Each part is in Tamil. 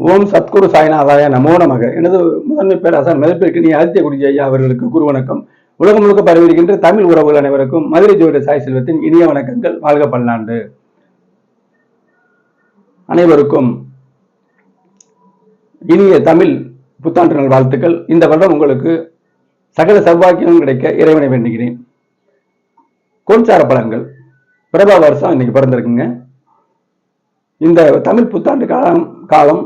ஓம் சத்குரு சாய்நாதாய நமோ நமக. எனது முதன்மை பேராசார் மதிப்பிற்கு நீ ஆதித்ய குருஜி ஐயா அவர்களுக்கு குரு வணக்கம். உலகம் முழுக்க பரவியிருக்கின்ற தமிழ் உறவுகள் அனைவருக்கும் மதுரை ஜோதிட சாய் செல்வத்தின் இனிய வணக்கங்கள். வாழ்க பல்லாண்டு. அனைவருக்கும் இனிய தமிழ் புத்தாண்டு நாள் வாழ்த்துக்கள். இந்த வருடம் உங்களுக்கு சகல சௌபாக்கியம் கிடைக்க இறைவனை வேண்டுகிறேன். கோல்சார பலன்கள் பிரபா வருஷம் இன்னைக்கு பிறந்திருக்குங்க. இந்த தமிழ் புத்தாண்டு காலம்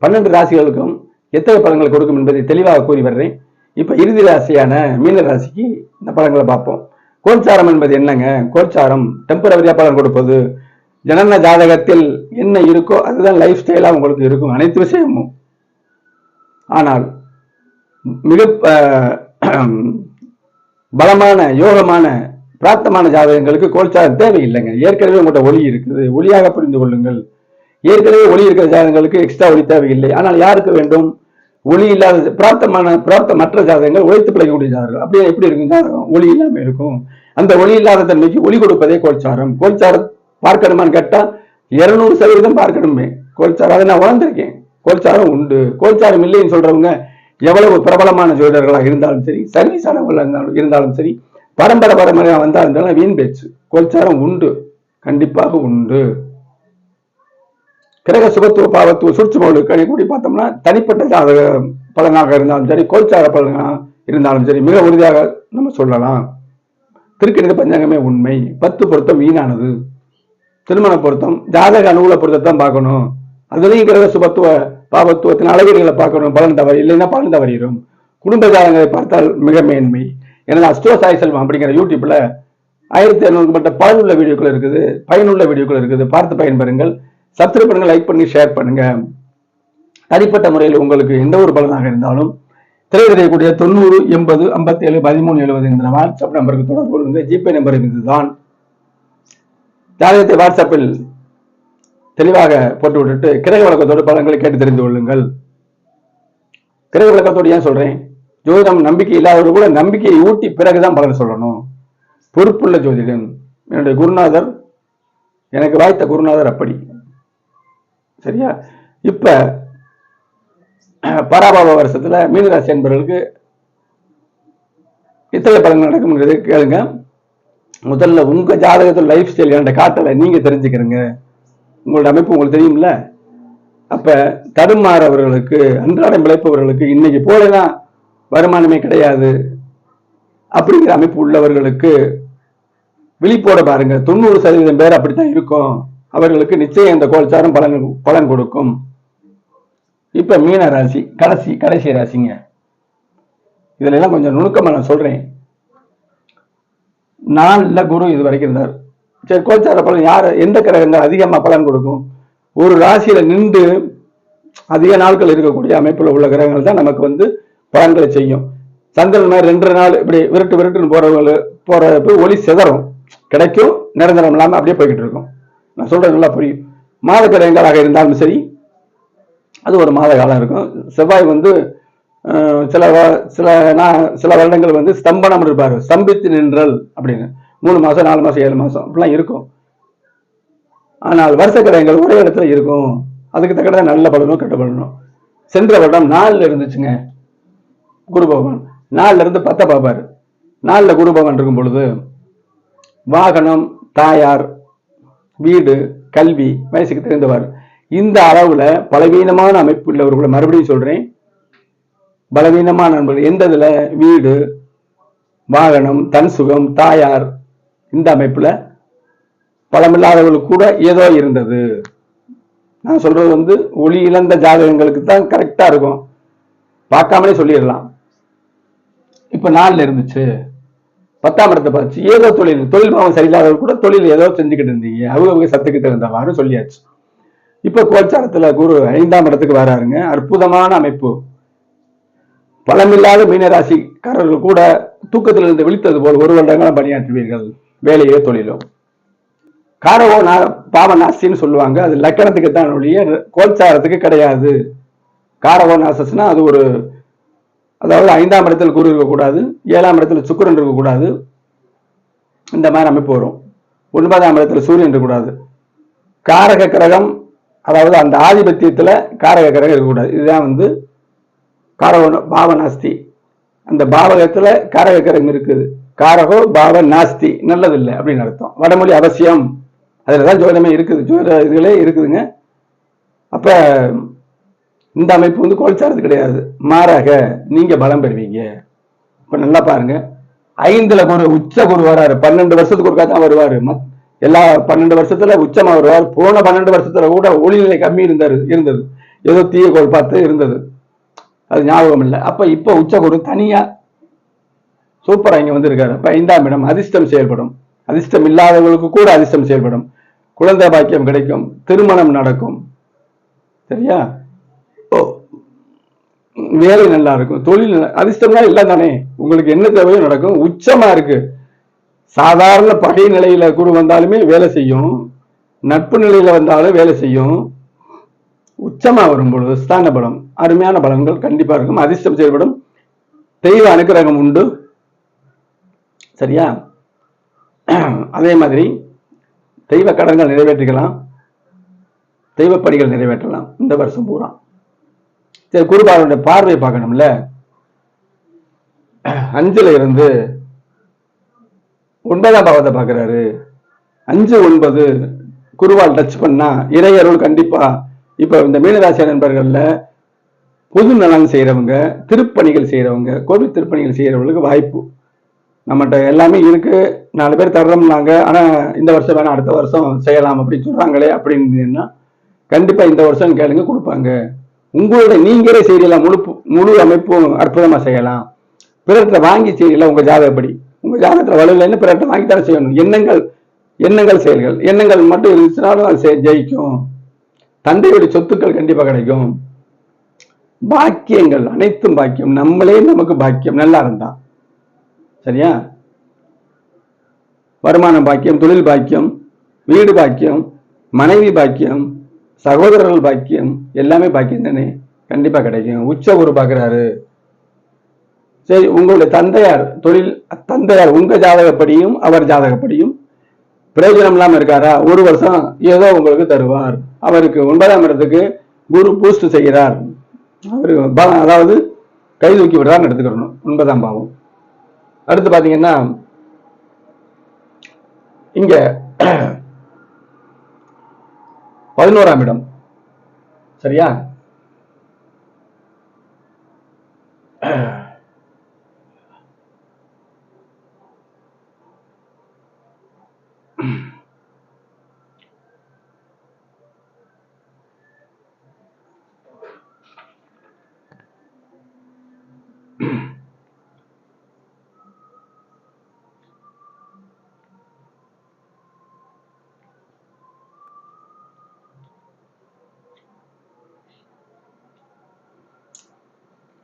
12 ராசிகளுக்கும் எத்தனை பலன்கள் கொடுக்கும் என்பதை தெளிவாக கூறி வர்றேன். இப்ப இறுதி ராசியான மீன ராசிக்கு இந்த பலன்களை பார்ப்போம். கோல்சாரம் என்பது என்னங்க? கோல்சாரம் டெம்பரவரியா பலன் கொடுப்பது. ஜனன ஜாதகத்தில் என்ன இருக்கோ அதுதான் லைஃப் ஸ்டைலா உங்களுக்கு இருக்கும், அனைத்து விஷயமும். ஆனால் மிக பலமான யோகமான பிராப்தமான ஜாதகங்களுக்கு கோல்சாரம் தேவையில்லைங்க. ஏற்கனவே உங்கள்கிட்ட ஒளி இருக்குது, ஒளியாக புரிந்து கொள்ளுங்கள். ஏற்கனவே ஒளி இருக்கிற ஜாதகங்களுக்கு எக்ஸ்ட்ரா ஒளி தேவையில்லை. ஆனால் யாருக்கு வேண்டும்? ஒளி இல்லாத பிராப்தமற்ற ஜாதகங்கள், உழைத்து பிழைக்கக்கூடிய ஜாதகங்கள். அப்படியே எப்படி இருக்கும் ஜாதகம்? ஒளி இல்லாம இருக்கும். அந்த ஒளி இல்லாத தன்மைக்கு ஒளி கொடுப்பதே கோல்சாரம். கோல்சாரம் பார்க்கணுமான்னு கேட்டா 200% பார்க்கணுமே கோல்சாரம். அதை நான் உணர்ந்திருக்கேன். கோல்சாரம் உண்டு. கோல்சாரம் இல்லைன்னு சொல்றவங்க எவ்வளவு பிரபலமான ஜோதிடர்களாக இருந்தாலும் சரி, சர்வீஸ் ஆனவர்கள் இருந்தாலும் சரி, பரம்பரையா இருந்தாலும் வீண் பேச்சு. கோல்சாரம் உண்டு, கண்டிப்பாக உண்டு. கிரக சுபத்துவ பாவத்துவ சூட்சுமங்களுக்கு கூடி பார்த்தோம்னா தனிப்பட்ட ஜாதக பலனாக இருந்தாலும் சரி, கோல்சார பலனாக இருந்தாலும் சரி, மிக உறுதியாக நம்ம சொல்லலாம். திருக்கணித பஞ்சாங்கமே உண்மை. 10 பொருத்தம் வீணானது. திருமண பொருத்தம் ஜாதக அனுகூல பொருத்தத்தான் பார்க்கணும். அதுலேயும் கிரக சுபத்துவ பாவத்துவத்தின் அளவீடுகளை பார்க்கணும். பலன் தவறு இல்லைன்னா பலன் தவறிடும். குடும்ப ஜாதகங்களை பார்த்தால் மிக மேன்மை. எனது அஸ்ட்ரோ சாய் செல்வம் அப்படிங்கிற யூடியூப்ல 1500 மட்டும் பயனுள்ள வீடியோக்கள் இருக்குது, பயனுள்ள வீடியோக்கள் இருக்குது. பார்த்து பயன்பெறுங்கள். சப்ஸ்கிரைப் பண்ணுங்க, லைக் பண்ணி ஷேர் பண்ணுங்க. தனிப்பட்ட முறையில் உங்களுக்கு எந்த ஒரு பலனாக இருந்தாலும் திரையிடக்கூடிய 90 80 57 13 70 என்ற வாட்ஸ்அப் நம்பருக்கு தொடர்பு கொள்ளுங்க. ஜிபே நம்பர் இதுதான். ஜாதகத்தை வாட்ஸ்அப்பில் தெளிவாக போட்டு விட்டுட்டு கிரக விளக்கத்தோடு பலன்களை கேட்டு தெரிந்து கொள்ளுங்கள். கிரக விளக்கத்தோடு ஏன் சொல்றேன்? ஜோதிடம் நம்பிக்கை இல்லாதவர்கள் கூட நம்பிக்கையை ஊட்டி பிறகுதான் பலன் சொல்லணும். பொறுப்புள்ள ஜோதிடன் என்னுடைய குருநாதர், எனக்கு வாய்த்த குருநாதர் அப்படி. சரியா? இப்ப பராபவ வருஷத்துல மீனராசி என்பவர்களுக்கு இத்தனை பலன்கள் நடக்கும்ங்கிறது கேளுங்க. முதல்ல உங்க ஜாதகத்தில் லைஃப் ஸ்டைல் என்ற காட்டலை நீங்க தெரிஞ்சுக்கிறீங்க. உங்களோட அமைப்பு உங்களுக்கு தெரியும்ல. அப்ப தடுமாறவர்களுக்கு, அன்றாடம் பிழைப்பவர்களுக்கு, இன்னைக்கு போலதான் வருமானமே கிடையாது அப்படிங்கிற அமைப்பு உள்ளவர்களுக்கு விழிப்போட பாருங்க. 90% பேர் அப்படித்தான் இருக்கும். அவர்களுக்கு நிச்சயம் இந்த கோல்சாரம் பலன் கொடுக்கும். இப்ப மீன ராசி கடைசி ராசிங்க. இதுல எல்லாம் கொஞ்சம் நுணுக்கமா நான் சொல்றேன். 4ல குரு இது வரைக்கும் இருந்தார். சரி, கோல்சார பலன் யார், எந்த கிரகங்கள் அதிகமா பலன் கொடுக்கும்? ஒரு ராசியில நின்று அதிக நாட்கள் இருக்கக்கூடிய அமைப்புல உள்ள கிரகங்கள் தான் நமக்கு பலன்களை செய்யும். சந்திரன் மாதிரி 2 நாள் இப்படி விரட்டுன்னு போறப்ப ஒளி சிதறும், கிடைக்கும், நிரந்தரம் இல்லாம அப்படியே போய்கிட்டு இருக்கும். நான் சொல்றது நல்லா புரியும். மாத கிரகங்களாக இருந்தாலும் சரி, அது ஒரு மாத காலம் இருக்கும். செவ்வாய் சில வருடங்கள் ஸ்தம்பனம் இருப்பாரு, ஸ்தம்பித்து நின்றல் அப்படின்னு 3 மாசம் 4 மாசம் 7 மாசம் அப்படிலாம் இருக்கும். ஆனால் வருஷ கிரகங்கள் ஒரே இடத்துல இருக்கும். அதுக்கு தக்கதான் நல்ல பலனும் கெட்ட பலனும். சென்ற வருடம் 4ல இருந்துச்சுங்க குரு பகவான். 4ல இருந்து 10 பார்ப்பாரு. 4ல குரு பகவான் இருக்கும் பொழுது வாகனம், தாயார், வீடு, கல்வி, வயசுக்கு தெரிந்தவர், இந்த அளவுல பலவீனமான அமைப்பு உள்ளவர்களை மறுபடியும் சொல்றேன். பலவீனமான நண்பர்கள் எந்த இதுல? வீடு, வாகனம், தன் சுகம், தாயார், இந்த அமைப்புல பலமில்லாதவர்களுக்கு கூட ஏதோ இருந்தது. நான் சொல்றது ஒளி இழந்த ஜாதகங்களுக்கு தான் கரெக்டா இருக்கும். பார்க்காமலே சொல்லிடலாம். இப்ப 4ல இருந்துச்சு, 10ஆம் இடத்தை பார்த்து ஏதோ தொழில் பாவம் சரியில்லாதவர்கள் கூட தொழில் ஏதோ செஞ்சுக்கிட்டு இருந்தீங்க, அவங்க சத்துக்கு தகுந்தவாறு சொல்லியாச்சு. இப்ப கோல்சாரத்துல குரு 5ஆம் இடத்துக்கு வராருங்க. அற்புதமான அமைப்பு. பலமில்லாத மீனராசிக்காரர்கள் கூட தூக்கத்திலிருந்து விழித்தது போல் 1 வருடங்களும் பணியாற்றுவீர்கள், வேலையோ தொழிலோ. காரகோ பாவ நாசின்னு சொல்லுவாங்க. அது லக்கணத்துக்கு தான் ஒழிய கோல்சாரத்துக்கு கிடையாது. காரகோ நாசஸ்னா அது அதாவது 5ஆம் இடத்துல குரு இருக்கக்கூடாது, 7ஆம் இடத்துல சுக்கிரன் இருக்கக்கூடாது, இந்த மாதிரி அமைப்பு வரும். 9ஆம் இடத்துல சூரியன் இருக்கக்கூடாது. காரக கிரகம் அதாவது அந்த ஆதிபத்தியத்துல காரக கிரகம் இருக்கக்கூடாது. இதுதான் வந்து காரக பாவ நாஸ்தி. அந்த பாவகத்துல காரக கிரகம் இருக்குது, காரகோ பாவ நாஸ்தி, நல்லதில்லை அப்படின்னு அர்த்தம். வடமொழி அவசியம், அதுலதான் ஜோதிடமே இருக்குது, ஜோதிட இதுகளே இருக்குதுங்க. அப்ப இந்த அமைப்பு வந்து கோல்சாரது கிடையாது, மாறாக நீங்க பலம் பெறுவீங்க. இப்ப நல்லா பாருங்க, 5ல குரு, உச்ச குரு வராரு, 12 வருஷத்துக்கு ஒருக்கா தான் வருவாரு. எல்லா 12 வருஷத்துல உச்சமா வருவார். போன 12 வருஷத்துல கூட ஒளிநிலை கம்மி இருந்தது, ஏதோ தீய கோள் பார்த்து இருந்தது, அது ஞாபகம் இல்லை. அப்ப இப்ப உச்ச குரு தனியா சூப்பரா இங்க வந்து இருக்காரு. அப்ப 5ஆம் இடம் அதிர்ஷ்டம் செயல்படும், அதிர்ஷ்டம் இல்லாதவங்களுக்கு கூட அதிர்ஷ்டம் செயல்படும், குழந்தை பாக்கியம் கிடைக்கும், திருமணம் நடக்கும். சரியா? வேலை நல்லா இருக்கும், தொழில் அதிர்ஷ்டம்னா இல்லை தானே, உங்களுக்கு என்ன தேவையோ நடக்கும். உச்சமா இருக்கு, சாதாரண பகை நிலையில குரு வந்தாலுமே வேலை செய்யும், நட்பு நிலையில வந்தாலும் வேலை செய்யும். உச்சமா வரும்பொழுது ஸ்தான பலம், அருமையான பலன்கள் கண்டிப்பா இருக்கும், அதிர்ஷ்டம் செயல்படும், தெய்வ அனுக்கிரகம் உண்டு. சரியா? அதே மாதிரி தெய்வ கடன்கள் நிறைவேற்றிக்கலாம், தெய்வ பணிகள் நிறைவேற்றலாம் இந்த வருஷம் பூரா. சரி, குருபாலனுடைய பார்வை பார்க்கணும்ல. 5ல இருந்து 9ஆம் பாவத்தை பார்க்கிறாரு. 5, 9 குருவால் டச் பண்ணா இறையருள் கண்டிப்பா. இப்ப இந்த மீனராசி நண்பர்கள்ல பொது நலன் செய்யறவங்க, திருப்பணிகள் செய்யறவங்க, கோவில் திருப்பணிகள் செய்யறவங்களுக்கு வாய்ப்பு நம்மகிட்ட எல்லாமே இருக்கு. 4 பேர் தர்றோம்னாங்க, ஆனா இந்த வருஷம் வேணாம் அடுத்த வருஷம் செய்யலாம் அப்படின்னு சொல்றாங்களே அப்படின்னு கண்டிப்பா இந்த வருஷம் கேளுங்க, கொடுப்பாங்க. உங்களுடைய நீங்களே செய்யலாம், முழு அமைப்பும் அற்புதமா செய்யலாம். பிறத்தை வாங்கி செய்யலாம். உங்க ஜாதகப்படி, உங்க ஜாதகத்துல வலுவில்லைன்னு பிறத்தை வாங்கித்தானே செய்யணும். எண்ணங்கள் செயல்கள், எண்ணங்கள் மட்டும் இருந்துச்சுனாலும் அது ஜெயிக்கும். தந்தையுடைய சொத்துக்கள் கண்டிப்பா கிடைக்கும். பாக்கியங்கள் அனைத்தும் பாக்கியம், நம்மளே நமக்கு பாக்கியம் நல்லா இருந்தா. சரியா? வருமான பாக்கியம், தொழில் பாக்கியம், வீடு பாக்கியம், மனைவி பாக்கியம், சகோதரர்கள் பாக்கியம், எல்லாமே பாக்கியம் தானே, கண்டிப்பா கிடைக்கும். உச்ச குரு பார்க்கிறாரு. சரி, உங்களுடைய தந்தையார் தந்தையார் உங்க ஜாதகப்படியும் அவர் ஜாதகப்படியும் பிரயோஜனம் இல்லாம இருக்காரா? 1 வருஷம் ஏதோ உங்களுக்கு தருவார். அவருக்கு 9ஆம் இடத்துக்கு குரு பூஸ்ட் செய்கிறார், அவரு அதாவது கை தூக்கி விடுறான்னு எடுத்துக்கிறணும். 9ஆம் பாவம். அடுத்து பாத்தீங்கன்னா இங்க 11ஆம் இடம். சரியா?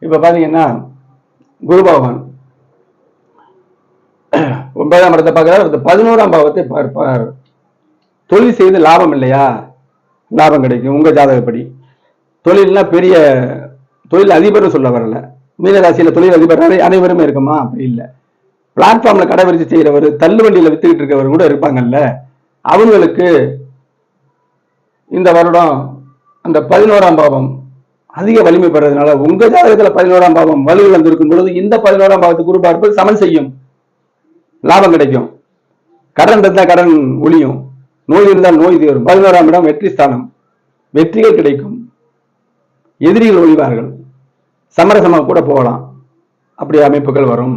இப்ப பாத்தீங்கன்னா குரு பகவான் 9ஆம் இடத்தை பார்க்கிறார், 11ஆம் பாவத்தை பார்ப்பார். தொழில் செய்து லாபம் இல்லையா? லாபம் கிடைக்கும் உங்க ஜாதகப்படி. தொழில்னா பெரிய தொழில் அதிபர் சொல்ல வரல, மீனராசியில தொழில் அதிபர் அனைவருமே இருக்குமா? அப்படி இல்லை. பிளாட்ஃபார்ம்ல கடை விரிச்சு செய்யறவர், தள்ளு வண்டியில வித்துக்கிட்டு இருக்கவர் கூட இருப்பாங்கல்ல, அவங்களுக்கு இந்த வருடம் அந்த 11ஆம் பாவம் அதிக வலிமை பெறதுனால உங்க ஜாதகத்துல 11ஆம் பாவம் வலு வந்திருக்கும் பொழுது இந்த 11ஆம் பாவத்துக்கு குரு பார்ப்பு சமன் செய்யும், லாபம் கிடைக்கும். கடன் இருந்தா கடன் ஒழியும், நோய் இருந்தால் நோய் தீரும். 11ஆம் இடம் வெற்றி ஸ்தானம், வெற்றிகள் கிடைக்கும், எதிரிகள் ஒழிவார்கள், சமரசமாக கூட போகலாம், அப்படி அமைப்புகள் வரும்.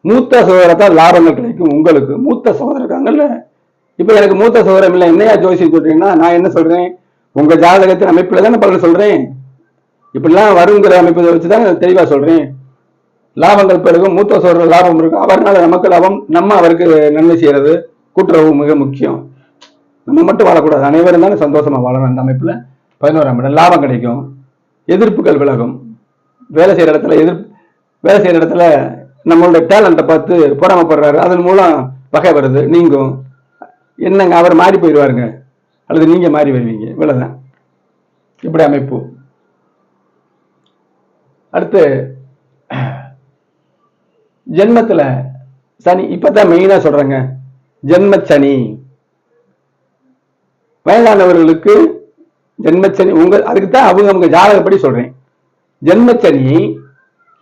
மூத்த சகோதரத்தால் லாபங்கள் கிடைக்கும் உங்களுக்கு. மூத்த சகோதரர் இருக்காங்கல்ல, இப்ப எனக்கு மூத்த சகோதரம் இல்லை, என்னையா ஜோசியம் சொல்றீங்கன்னா நான் என்ன சொல்றேன், உங்க ஜாதகத்தின் அமைப்புல தானே பலன் சொல்றேன். இப்படிலாம் வருங்கிற அமைப்பை வச்சுதான் தெளிவா சொல்றேன். லாபங்கள் பெருகும், மூத்த சகோதரர் லாபம் இருக்கும், அவர்னால நமக்கு லாபம், நம்ம அவருக்கு நன்மை செய்யறது, கூட்டுறவு மிக முக்கியம். நம்ம மட்டும் வாழக்கூடாது, அனைவரும் தானே சந்தோஷமா வாழணும். அந்த அமைப்புல 11ஆம் இடம் லாபம் கிடைக்கும், எதிர்ப்புகள் விலகும். வேலை செய்யற இடத்துல நம்மளுடைய டேலண்ட்டை பார்த்து பொறாமப்படுறாரு, அதன் மூலம் வகை வருது, நீங்கும். என்னங்க அவர் மாறி போயிடுவாருங்க, அல்லது நீங்க மாறி வருவீங்க, இவ்வளவுதான். இப்படி அமைப்பு. அடுத்து ஜென்மத்துல சனி, இப்பதான் மெயினா சொல்றேங்க, ஜென்ம சனி. வயதானவர்களுக்கு ஜென்மச்சனி அதுக்குத்தான் அவங்க ஜாதகப்படி சொல்றேன். ஜென்மச்சனி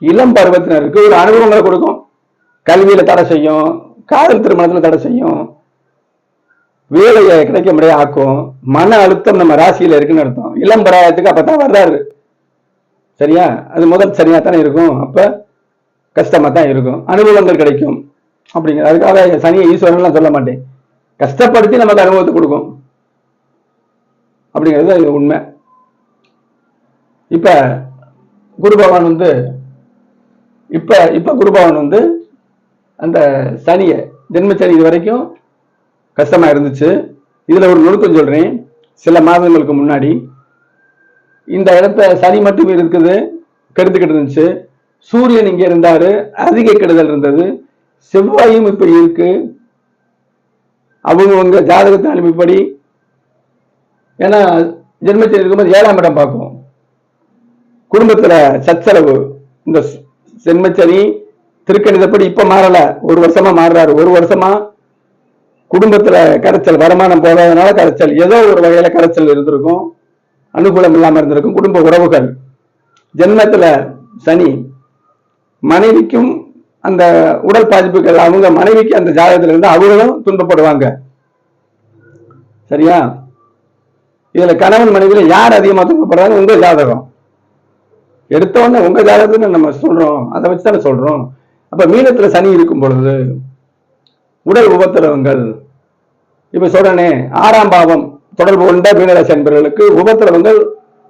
இளம் பருவத்தினருக்கு ஒரு அனுபவங்களை கொடுக்கும். கல்வியில தடை செய்யும், காதல் திருமணத்துல தடை செய்யும், வேலையை கிடைக்க முடியாது ஆக்கும், மன அழுத்தம் நம்ம ராசியில இருக்குன்னு அர்த்தம். இளம் பிராயத்துக்கு அப்பதான் வர்றாரு. சரியா? அது முதல் சரியா தானே இருக்கும். அப்ப கஷ்டமா தான் இருக்கும், அனுபவங்கள் கிடைக்கும் அப்படிங்கிற. அதுக்காக சனியை ஈஸ்வரன் சொல்ல மாட்டேன், கஷ்டப்படுத்தி நமக்கு அனுபவத்தை கொடுக்கும் அப்படிங்கிறது உண்மை. இப்ப குரு பகவான் இப்ப குரு பகவான் அந்த சனியை ஜென்மச்சனி இது வரைக்கும் கஷ்டமா இருந்துச்சு. இதுல ஒரு நுணுக்கம் சொல்றேன். சில மாதங்களுக்கு முன்னாடி இந்த இடத்த சனி மட்டும் இருக்குது, கெடுத்துக்கிட்டு இருந்துச்சு. சூரியன் இங்க இருந்தாரு, அதிக கெடுதல் இருந்தது. செவ்வாயும் இப்ப இருக்கு. அவங்க ஜாதகத்தின் அனுப்பிப்படி, ஏன்னா ஜென்மச்சனி இருக்கும்போது 7ஆம் இடம் பார்க்கும். குடும்பத்துல சச்சரவு. இந்த ஜென்மச்சனி திருக்கணிதப்படி இப்ப மாறல, ஒரு வருஷமா மாறுறாரு. ஒரு வருஷமா குடும்பத்துல கரைச்சல், வருமானம் போகாதனால கரைச்சல், ஏதோ ஒரு வகையில கரைச்சல் இருந்திருக்கும், அனுகூலம் இல்லாம இருந்திருக்கும். குடும்ப உறவுகள், ஜென்மத்துல சனி மனைவிக்கும் அந்த உடல் பாதிப்புகள், அவங்க மனைவிக்கு அந்த ஜாதகத்துல இருந்து அவங்களும் துன்பப்படுவாங்க. சரியா? இதுல கணவன் மனைவியில யார் அதிகமா துன்பப்படுறாங்க? உங்க ஜாதகம். எடுத்த உடனே உங்க ஜாதகத்துன்னு நம்ம சொல்றோம், அதை வச்சுதானே சொல்றோம். அப்ப மீனத்துல சனி இருக்கும் பொழுது உடல் உபத்திரவங்கள், இப்ப சொல்றனே 6ஆம் பாவம் தொடர்பு கொண்ட மீனராசி என்பவர்களுக்கு உபத்திரவங்கள்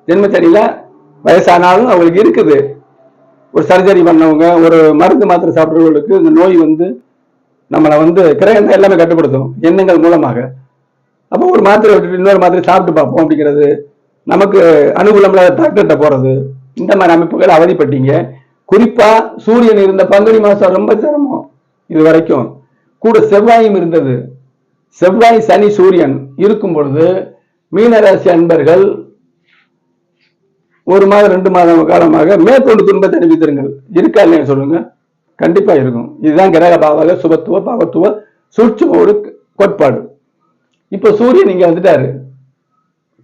ஜென்மச்சனியில வயசானாலும் அவங்களுக்கு இருக்குது. ஒரு சர்ஜரி பண்ணவங்க, ஒரு மருந்து மாத்திரை சாப்பிட்றவர்களுக்கு இந்த நோய் நம்மளை கிரகம் எல்லாமே கட்டுப்படுத்தும் எண்ணங்கள் மூலமாக. அப்போ ஒரு மாத்திரை விட்டுட்டு இன்னொரு மாத்திரை சாப்பிட்டு பார்ப்போம் அப்படிங்கிறது, நமக்கு அனுகூலம் இல்லாத டாக்டர்கிட்ட போறது, இந்த மாதிரி அமைப்புகள் அவதிப்பட்டீங்க. குறிப்பா சூரியன் இருந்த பங்குனி மாசம் ரொம்ப சிரமம். இது வரைக்கும் கூட செவ்வாயும் இருந்தது. செவ்வாய் சனி சூரியன் இருக்கும் பொழுது மீனராசி அன்பர்கள் 1 மாதம் 2 மாதம் காலமாக மேற்கொண்டு துன்பத்தை அனுபவித்திருங்கள். இருக்கா இல்லையா சொல்லுங்க? கண்டிப்பா இருக்கும். இதுதான் கிரக பாவக சுபத்துவ பாவத்துவ சூட்சும ஒரு கோட்பாடு. இப்ப சூரியன் இங்க வந்துட்டாரு,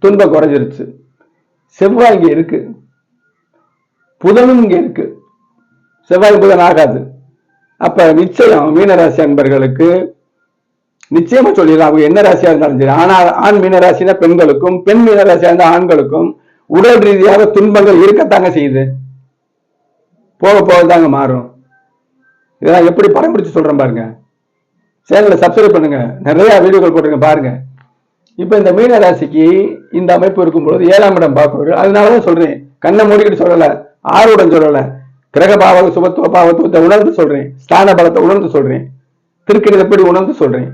துன்பம் குறைஞ்சிருச்சு. செவ்வாய் இங்க இருக்கு, புதனும் இங்க இருக்கு. செவ்வாய் புதன் ஆகாது. அப்ப நிச்சயம் மீனராசி அன்பர்களுக்கு நிச்சயமா சொல்லிடலாம், அவங்க என்ன ராசியா இருந்தாலும் சரி. ஆனால் ஆண் மீனராசினா பெண்களுக்கும், பெண் மீனராசியா இருந்தா ஆண்களுக்கும் உடல் ரீதியாக துன்பங்கள் இருக்கத்தாங்க செய்யுது. போக போக தாங்க மாறும். இதெல்லாம் எப்படி படம் பிடிச்சு சொல்றேன் பாருங்க. சேனலை சப்ஸ்கிரைப் பண்ணுங்க, நிறைய வீடியோக்கள் போட்டுருங்க பாருங்க. இப்ப இந்த மீனராசிக்கு இந்த அமைப்பு இருக்கும்பொழுது 7ஆம் இடம் பார்க்கறது. அதனாலதான் சொல்றேன், கண்ணை மூடிக்கிட்டு சொல்லல, ஆர்வடன் சொல்லல, கிரக பாவக சுபத்துவ பாவத்துவத்தை உணர்ந்து சொல்றேன், ஸ்தான பலத்தை உணர்ந்து சொல்றேன், திருக்கணிதப்படி உணர்ந்து சொல்றேன்.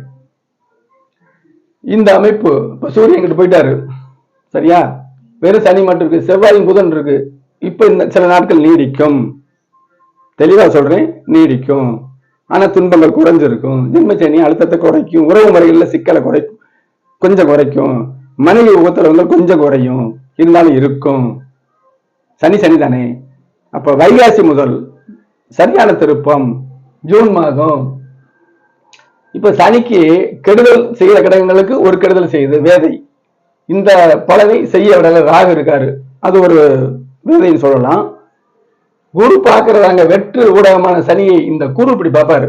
இந்த அமைப்பு இப்ப சூரியன் கிட்ட போயிட்டாரு. சரியா? வெறும் சனி மட்டும் இருக்கு, செவ்வாயும் புதன் இருக்கு. இப்ப இந்த சில நாட்கள் நீடிக்கும், தெளிவா சொல்றேன், நீடிக்கும். ஆனா துன்பங்கள் குறைஞ்சிருக்கும். ஜென்மச்சனி அழுத்தத்தை குறைக்கும், உறவு முறைகள்ல சிக்கலை குறைக்கும், கொஞ்சம் குறைக்கும், மனைவி உபத்திரவங்கள் கொஞ்சம் குறையும், இருந்தாலும் இருக்கும். சனி தானே. அப்ப வைகாசி முதல் சரியான திருப்பம் ஜூன் மாதம். இப்ப சனிக்கு கெடுதல் செய்யற கிரகங்களுக்கு ஒரு கெடுதல் செய்யுது வேதை. இந்த பலனை செய்ய விடல ராகு இருக்காரு, அது ஒரு வேதைன்னு சொல்லலாம். குரு பார்க்கறதாங்க வெற்று ஊடகமான சனியை இந்த குரு இப்படி பார்ப்பாரு.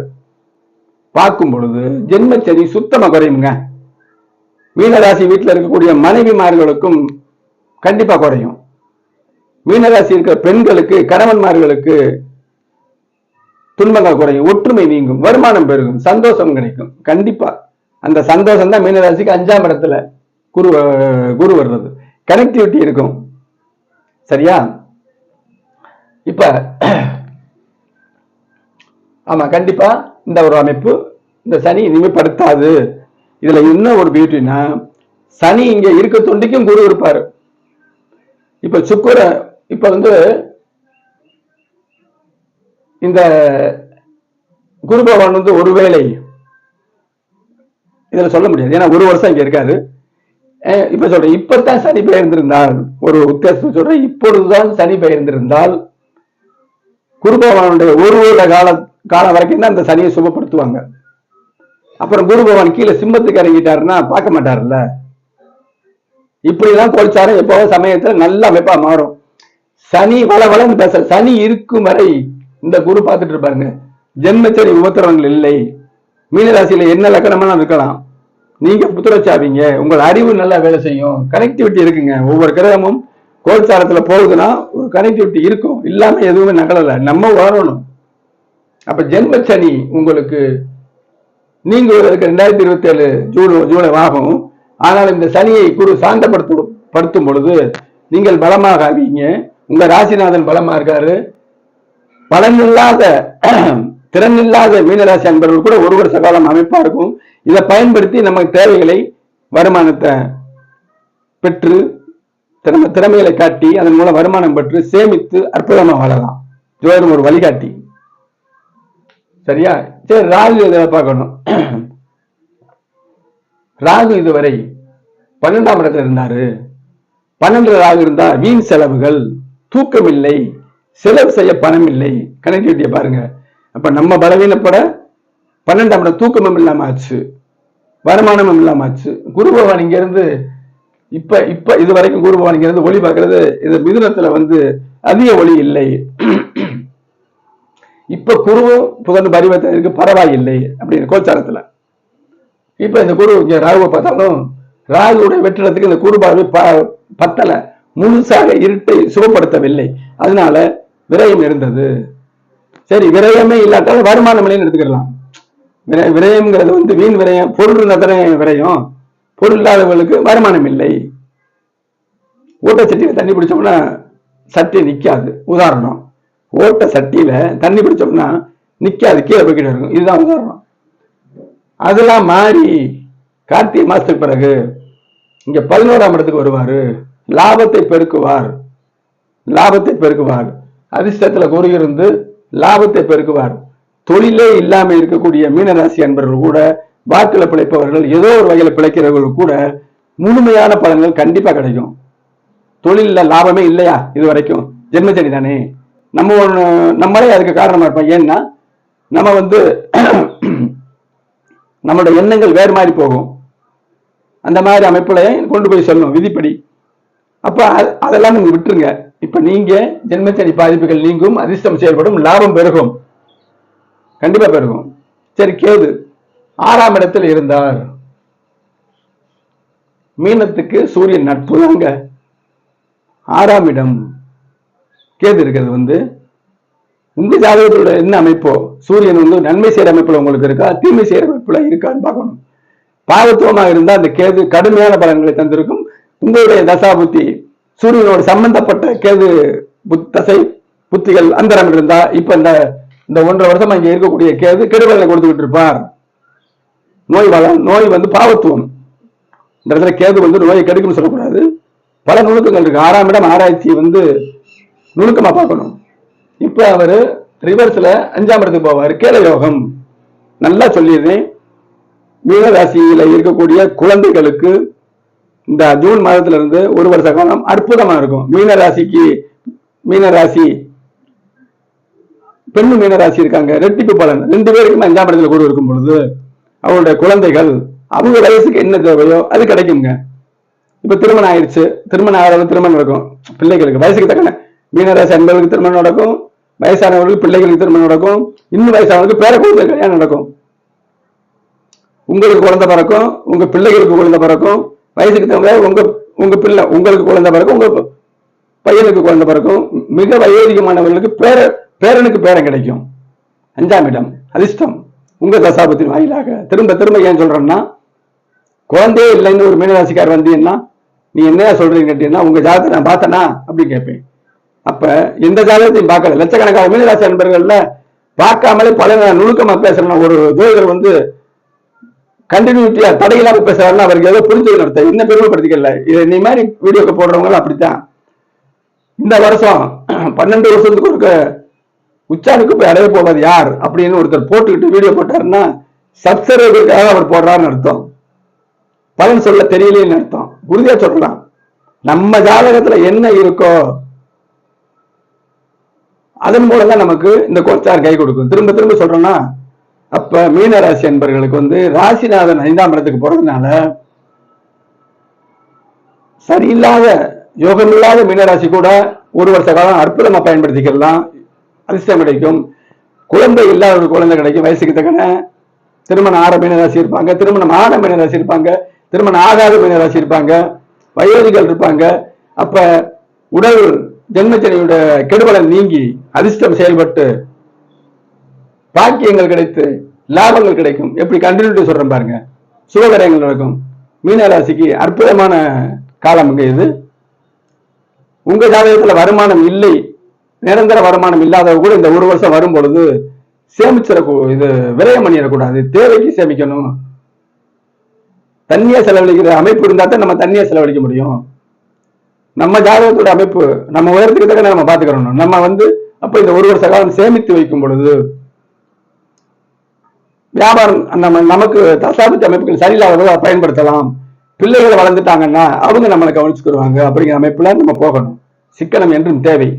பார்க்கும் பொழுது ஜென்மச்சனி சுத்தமா குறையுங்க. மீனராசி வீட்டில் இருக்கக்கூடிய மனைவிமார்களுக்கும் கண்டிப்பா குறையும். மீனராசி இருக்கிற பெண்களுக்கு, கணவன்மார்களுக்கு துன்பங்கள் குறையும், ஒற்றுமை நீங்கும், வருமானம் பெருகும், சந்தோஷம் கிடைக்கும். கண்டிப்பா அந்த சந்தோஷம் தான் மீனராசிக்கு 5ஆம் இடத்துல குரு வர்றது, கனெக்டிவிட்டி இருக்கும். சரியா? இப்ப ஆமா, கண்டிப்பா இந்த ஒரு அமைப்பு இந்த சனி இனிமைப்படுத்தாது. இதுல இன்னும் ஒரு பியூட்டினா, சனி இங்க இருக்க தொண்டிக்கும் குரு இருப்பாரு. இப்ப சுக்கிர இப்ப இந்த குரு பகவான் ஒருவேளை இதுல சொல்ல முடியாது, ஏன்னா ஒரு வருஷம் இங்க இருக்காரு. இப்ப சொல்றேன், இப்பதான் சனி பெயர்ந்திருந்தால், ஒரு உத்தேசம் சொல்றேன், இப்பொழுதுதான் சனி பெயர்ந்திருந்தால் குரு பகவானுடைய ஒரு வருட காலம் வரைக்கும் தான் அந்த சனியை சுபப்படுத்துவாங்க. அப்புறம் குரு பகவான் கீழே சிம்மத்துக்கு இறங்கிட்டாருன்னா பார்க்க மாட்டாருல்ல. இப்படிதான் கோல்சாரம் எப்போ சமயத்துல நல்ல அமைப்பா மாறும். சனி வளவளன்னு பேச, சனி இருக்கும் வரை இந்த குரு பார்த்துட்டு இருப்பாருங்க. ஜென்மச்சரி உபத்திரவங்கள் இல்லை. மீனராசியில என்ன லக்கணமெல்லாம் இருக்கலாம், நீங்க புத்துரச்சாவீங்க, உங்கள் அறிவு நல்லா வேலை செய்யும், கனெக்டிவிட்டி இருக்குங்க. ஒவ்வொரு கிரகமும் கோல்சாரத்துல போகுதுன்னா ஒரு கனெக்டிவிட்டி இருக்கும், இல்லாம எதுவுமே நகலல, நம்ம வளரணும். அப்ப ஜென்மச்சனி உங்களுக்கு நீங்க 2027 ஜூலை ஆகும். ஆனால் இந்த சனியை குரு சாந்தப்படுத்தும் பொழுது நீங்கள் பலமாக ஆவீங்க. உங்க ராசிநாதன் பலமா இருக்காரு. பலனில்லாத திறனில்லாத மீனராசி அன்பர்கள் கூட ஒரு வருஷ காலம் அமைப்பா இருக்கும். இதை பயன்படுத்தி நம்ம தேவைகளை, வருமானத்தை பெற்று, திறமைகளை காட்டி அதன் மூலம் வருமானம் பெற்று சேமித்து அற்புதமா வாழலாம். ஜோதிடம் ஒரு வழிகாட்டி. சரியா? சரி, ராகு இதை பார்க்கணும். ராகு இதுவரை 12ஆம் இடத்துல இருந்தாரு. 12 ராகு இருந்தா வீண் செலவுகள், தூக்கம் இல்லை, செலவு செய்ய பணம் இல்லை. கனெக்டிவிட்டியை பாருங்க. அப்ப நம்ம பலவீனப்பட 12ஆம் இடம் தூக்கமும் இல்லாம ஆச்சு, வருமானமும் இல்லாம ஆச்சு. குரு பகவான் இங்க இருந்து இப்ப இது வரைக்கும் குரு பகவான் இங்க இருந்து ஒளி பார்க்கறது, இது மிதுனத்துல அதிக ஒளி இல்லை. இப்ப குருவும் புதன் பரிவர்த்தனைக்கு பரவாயில்லை அப்படின்னு கோச்சாரத்துல. இப்ப இந்த குரு இங்க ராகுவை பார்த்தாலும் ராகுடைய வெற்றிடத்துக்கு இந்த குரு பார்வை பத்தல, முழுசாக இருட்டை சுகப்படுத்தவில்லை. அதனால விரயம் இருந்தது. சரி, விரயமே இல்லாட்டாலும் வருமானம் இல்லைன்னு எடுத்துக்கலாம். விரயம்ங்கிறது வீண் விரயம். பொருள் விரயம், பொருள் இல்லாதவர்களுக்கு வருமானம் இல்லை. ஓட்ட சட்டியில தண்ணி பிடிச்சோம்னா சட்டி நிக்காது. உதாரணம், ஓட்ட சட்டியில தண்ணி பிடிச்சோம்னா நிக்காது, கீழே போய்கிட்டு இருக்கும். இதுதான் உதாரணம். அதெல்லாம் மாறி கார்த்திகை மாசத்துக்கு பிறகு இங்க 11ஆம் இடத்துக்கு வருவாரு. லாபத்தை பெருக்குவார், லாபத்தை பெருக்குவார். அதிர்ஷ்டத்துல குரு இருந்து லாபத்தை பெருக்குவார். தொழிலே இல்லாம இருக்கக்கூடிய மீனராசி அன்பர்கள் கூட, வாக்குல பிழைப்பவர்கள், ஏதோ ஒரு வகையில பிழைக்கிறவர்கள் கூட முழுமையான பலன்கள் கண்டிப்பா கிடைக்கும். தொழில லாபமே இல்லையா இது வரைக்கும், ஜென்மச்சனி தானே. நம்மளே அதுக்கு காரணமா இருப்போம். ஏன்னா நம்ம நம்மளோட எண்ணங்கள் வேறு மாதிரி போகும். அந்த மாதிரி அமைப்புல கொண்டு போய் சொல்லணும் விதிப்படி. அப்ப அதெல்லாம் நீங்க விட்டுருங்க. இப்ப நீங்க ஜென்மச்சனி பாதிப்புகள் நீங்கும், அதிர்ஷ்டம் செயல்படும், லாபம் பெருகும், கண்டிப்பா பெருகும். சரி, கேது 6ஆம் இடத்தில் இருந்தார். மீனத்துக்கு சூரியன் நட்பு தாங்க. 6ஆம் இடம் கேது இருக்கிறது உங்க ஜாதகத்தோட என்ன அமைப்போ, சூரியன் நன்மை செய்யற அமைப்புல உங்களுக்கு இருக்கா, தீமை செய்யற அமைப்புல இருக்கான்னு பார்க்கணும். பாவத்துவமாக இருந்தா அந்த கேது கடுமையான பலன்களை தந்திருக்கும். உங்களுடைய தசா புத்தி சூரியனோடு சம்பந்தப்பட்ட கேது தசை புத்திகள் அந்தரம் இருந்தா, இப்ப இந்த 1.5 வருஷமா இங்க இருக்கக்கூடிய கேது கெடுபலனை கொடுத்துக்கிட்டு இருப்பார். நோய் பாவத்துவம். இந்த இடத்துல கேது நோயை கெடுக்குன்னு சொல்லக்கூடாது. பல நுணுக்கங்கள் இருக்கு. 6ஆம் இடம் ஆராய்ச்சி நுணுக்கமா பார்க்கணும். இப்ப அவரு ரிவர்ஸ்ல 5ஆம் இடத்துக்கு போவாரு. கேல யோகம் நல்லா சொல்லிடுறேன். மீனராசியில இருக்கக்கூடிய குழந்தைகளுக்கு இந்த ஜூன் மாதத்துல இருந்து ஒரு வருஷ காலம் அற்புதமா இருக்கும். மீனராசி பெண்ணு மீனராசி இருக்காங்க, ரெட்டிப்பு பலன். 2 பேருக்குமே 5ஆம் இடத்துல குரு இருக்கும் பொழுது அவருடைய குழந்தைகள் அவங்க வயசுக்கு என்ன தேவையோ அது கிடைக்குங்க. இப்ப திருமணம் ஆயிடுச்சு, திருமணம் ஆகிறவங்க திருமணம் நடக்கும். பிள்ளைகளுக்கு வயசுக்கு தக்கன மீனராசி அன்பர்களுக்கு திருமணம் நடக்கும், வயசானவர்களுக்கு பிள்ளைகளுக்கு திருமணம் நடக்கும், இன்னும் வயசானவர்களுக்கு பேர குழந்தை கல்யாணம் நடக்கும். உங்களுக்கு குழந்தை பிறக்கும், உங்க பிள்ளைகளுக்கு குழந்தை பிறக்கும். வயசுக்கு தகுந்த உங்களுக்கு குழந்தை பிறக்கும், உங்க பையனுக்கு குழந்தை பிறக்கும். மிக வயோதிகமானவர்களுக்கு பேரனுக்கு பேரன் கிடைக்கும். 5ஆம் இடம் அதிர்ஷ்டம் உங்க தசாபத்தின் வாயிலாக. திரும்ப ஏன் சொல்றேன்னா, குழந்தையே இல்லைன்னு ஒரு மீனராசிக்கார் வந்தீங்கன்னா நீ என்ன சொல்றீங்க கேட்டீங்கன்னா, உங்க ஜாதகத்தை நான் பார்த்தனா அப்படி கேட்பேன். அப்ப எந்த ஜாதகத்தையும் பார்க்கல. லட்சக்கணக்கான மீனராசி நண்பர்கள்ல பார்க்காமலே பல நுணுக்கமா பேசுறேன். ஒரு ஜோதிடர் கண்டினியூட்டியா தடையில்லாம பேசுறாருன்னா அவருக்கு ஏதோ புரிஞ்சது நடத்த என்ன பெருமைப்படுத்திக்கல. இந்த மாதிரி வீடியோக்கு போடுறவங்களும் அப்படித்தான். இந்த வருஷம் 12 வருஷத்துக்கு ஒரு உச்சானுக்கு போய் அடைய போவது யார் அப்படின்னு ஒருத்தர் போட்டுக்கிட்டு வீடியோ போட்டாருன்னா சப்ஸ்கிரைபருக்காக அவர் போடுறாருன்னு அர்த்தம். பலன் சொல்ல தெரியலேன்னு அர்த்தம். உறுதியா சொல்லலாம். நம்ம ஜாதகத்துல என்ன இருக்கோ அதன் மூலம் தான் நமக்கு இந்த கோச்சார் கை கொடுக்கும். திரும்ப சொல்றேன்னா, அப்ப மீனராசி என்பர்களுக்கு ராசிநாதன் 5ஆம் இடத்துக்கு போறதுனால சரியில்லாத யோகமில்லாத மீனராசி கூட ஒரு வருஷ காலம் அற்புதமா பயன்படுத்திக்கலாம், அதிர்ஷ்டம் கிடைக்கும். குழந்தை இல்லாத ஒரு குழந்தை கிடைக்கும். வயசுக்கு தக்கன திருமணம் ஆற மீனராசி இருப்பாங்க, திருமணம் ஆன மீனராசி இருப்பாங்க, திருமணம் ஆகாத மீனராசி இருப்பாங்க, வயோதிகள் இருப்பாங்க. அப்ப உடல் ஜென்மச்சனியோட கெடுபலன் நீங்கி அதிர்ஷ்டம் செயல்பட்டு பாக்கியங்கள் கிடைத்து லாபங்கள் கிடைக்கும். எப்படி கண்டினியூட்டி சொல்றேன் பாருங்க, சுபகரங்கள் நடக்கும். மீனராசிக்கு அற்புதமான காலம் இது. உங்க ஜாதகத்துல வருமானம் இல்லை, நிரந்தர வருமானம் இல்லாதவங்க கூட இந்த ஒரு வருஷம் வரும் பொழுது சேமிச்சிட, இது விரயம் பண்ணிடக்கூடாது, தேவைக்கு சேமிக்கணும். தண்ணியா செலவழிக்கிற அமைப்பு இருந்தா தான் நம்ம தண்ணியா செலவழிக்க முடியும். நம்ம ஜாதகத்தோட அமைப்பு நம்ம உயரத்துக்கு தக்க நம்ம பாத்துக்கிறோம். நம்ம அப்ப இந்த ஒரு வருஷ காலம் சேமித்து வைக்கும் பொழுது வியாபாரம் நமக்கு தசாபத்தி அமைப்புகள் சரியில்லாத பயன்படுத்தலாம். பிள்ளைகள் வளர்ந்துட்டாங்கன்னா அவங்க நம்மளை கவனிச்சுக்கிடுவாங்க. அப்படிங்கிற அமைப்புல நம்ம போகணும். சிக்கனம் என்றும் தேவை.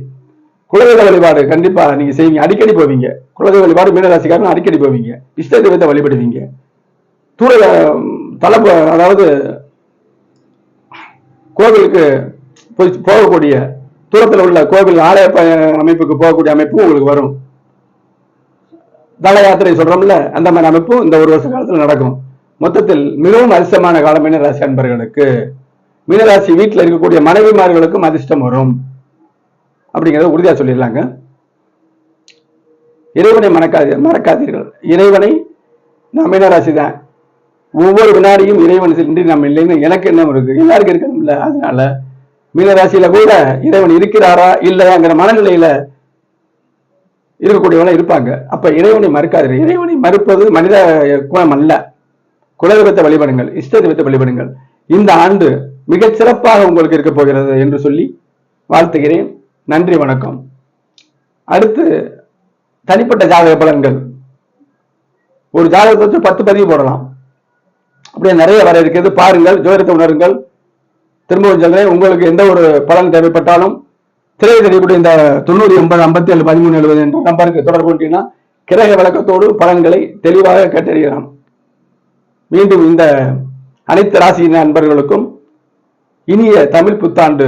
குலதெய்வ வழிபாடு கண்டிப்பா நீங்க செய்வீங்க, அடிக்கடி போவீங்க. குலதெய்வ வழிபாடு மீனராசிக்காரன் அடிக்கடி போவீங்க, இஷ்ட தெய்வத்தை வழிபடுவீங்க. தூர தலப்பு, அதாவது கோவிலுக்கு போகக்கூடிய தூரத்தில் உள்ள கோவில் ஆலய அமைப்புக்கு போகக்கூடிய அமைப்பும் உங்களுக்கு வரும். தல யாத்திரை சொல்றோம்ல, அந்த மாதிரி அமைப்பும் இந்த ஒரு வருஷ காலத்தில் நடக்கும். மொத்தத்தில் மிகவும் அதிர்ஷ்டமான காலம் மீனராசி அன்பர்களுக்கு. மீனராசி வீட்டில் இருக்கக்கூடிய மனைவிமார்களுக்கும் அதிர்ஷ்டம் வரும் அப்படிங்கிறத உறுதியா சொல்லிடலாங்க. இறைவனை மறக்காதீர்கள். இறைவனை நான் மீனராசி தான், ஒவ்வொரு வினாடியும் இறைவன் இன்றி நம்ம இல்லைன்னு எனக்கு என்ன இருக்கு, எல்லாருக்கும் இருக்கணும்ல. அதனால மீனராசியில கூட இறைவன் இருக்கிறாரா இல்லையாங்கிற மனநிலையில இருக்கக்கூடியவங்க இருப்பாங்க. அப்ப இறைவனை மறுக்காதீர்கள். இறைவனை மறுப்பது மனித குணம் அல்ல. குலதெய்வத்தை வழிபடுங்கள், இஷ்ட தெய்வத்தை வழிபடுங்கள். இந்த ஆண்டு மிகச் சிறப்பாக உங்களுக்கு இருக்க போகிறது என்று சொல்லி வாழ்த்துகிறேன். நன்றி, வணக்கம். அடுத்து தனிப்பட்ட ஜாதக பலன்கள். ஒரு ஜாதகத்தை வச்சு 10 பதிவு போடலாம், அப்படியே நிறைய வர இருக்கிறது. பாருங்கள், ஜோதிடத்தை உணருங்கள். திரும்பவும் சொல்றேன், உங்களுக்கு எந்த ஒரு பலன் தேவைப்பட்டாலும் திரையை தெரியக்கூடிய இந்த 90 80 57 13 70 என்ற நம்பருக்கு தொடர்பு கொண்டீங்கன்னா கிரக விளக்கத்தோடு பலன்களை தெளிவாக கேட்டறியலாம். மீண்டும் இந்த அனைத்து ராசியின் நண்பர்களுக்கும் இனிய தமிழ் புத்தாண்டு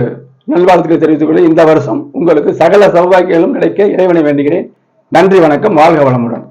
நல்வாழ்த்துக்களை தெரிவித்துக் கொள்ள இந்த வருஷம் உங்களுக்கு சகல சௌபாகியங்களும் கிடைக்க இறைவனை வேண்டுகிறேன். நன்றி, வணக்கம். வாழ்க வளமுடன்.